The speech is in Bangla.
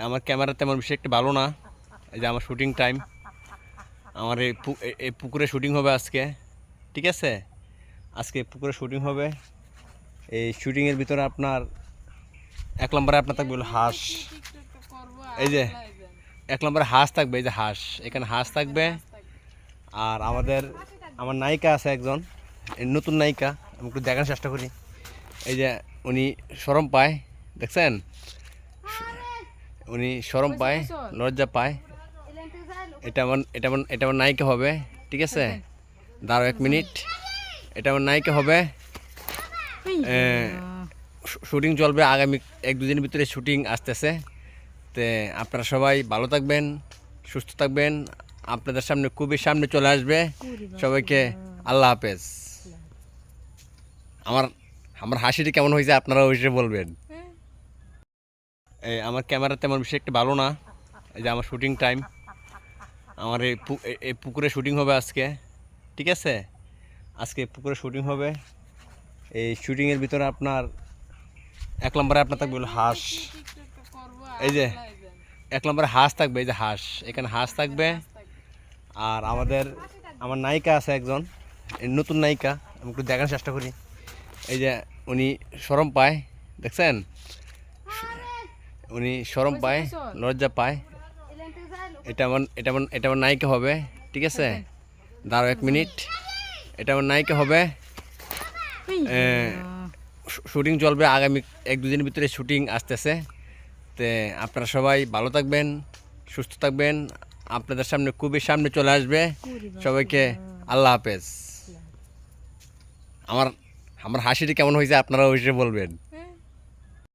আমার ক্যামেরা তেমন বেশি একটা ভালো না। এই যে আমার শুটিং টাইম, আমার এই পুকুরে শুটিং হবে আজকে, ঠিক আছে? আজকে পুকুরে শুটিং হবে। এই শুটিংয়ের ভিতরে আপনার 1 নম্বরে আপনার থাকবে হলো হাঁস। এই যে 1 নম্বরে হাঁস থাকবে, এই যে হাঁস, এখানে হাঁস থাকবে। আর আমার নায়িকা আছে একজন, নতুন নায়িকা, আমি একটু দেখানোর চেষ্টা করি। এই যে উনি শরম পায়, দেখছেন? উনি শরম পায়, লজ্জা পায়। এটা আমার নায়িকা হবে, ঠিক আছে? দাঁড়াও 1 মিনিট, এটা আমার নায়িকা হবে। শুটিং চলবে আগামী 1-2 দিনের ভিতরে, শুটিং আসতেছে। তো আপনারা সবাই ভালো থাকবেন, সুস্থ থাকবেন। আপনাদের সামনে খুবই সামনে চলে আসবে। সবাইকে আল্লাহ হাফেজ। আমার আমার হাসিটি কেমন হয়েছে আপনারা অবশ্যই বলবেন। আমার ক্যামেরা তেমন বেশি একটা ভালো না। এই যে আমার শুটিং টাইম, আমার এই পুকুরে শুটিং হবে আজকে, ঠিক আছে? আজকে পুকুরে শুটিং হবে। এই শুটিংয়ের ভিতরে আপনার 1 নম্বরে আপনার থাকবে হলো হাঁস। এই যে 1 নম্বরে হাঁস থাকবে, এই যে হাঁস, এখানে হাঁস থাকবে। আর আমার নায়িকা আছে একজন, নতুন নায়িকা, আমি একটু দেখানোর চেষ্টা করি। এই যে উনি শরম পায়, দেখছেন? উনি শরম পায়, লজ্জা পায়। এটা আমার নায়িকা হবে, ঠিক আছে? দাঁড়াও 1 মিনিট, এটা আমার নায়িকা হবে। শুটিং চলবে আগামী 1-2 দিনের ভিতরে, শুটিং আসতেছে। তো আপনারা সবাই ভালো থাকবেন, সুস্থ থাকবেন। আপনাদের সামনে খুবই সামনে চলে আসবে। সবাইকে আল্লাহ হাফেজ। আমার হাসিটি কেমন হয়েছে আপনারা অবশ্যই বলবেন।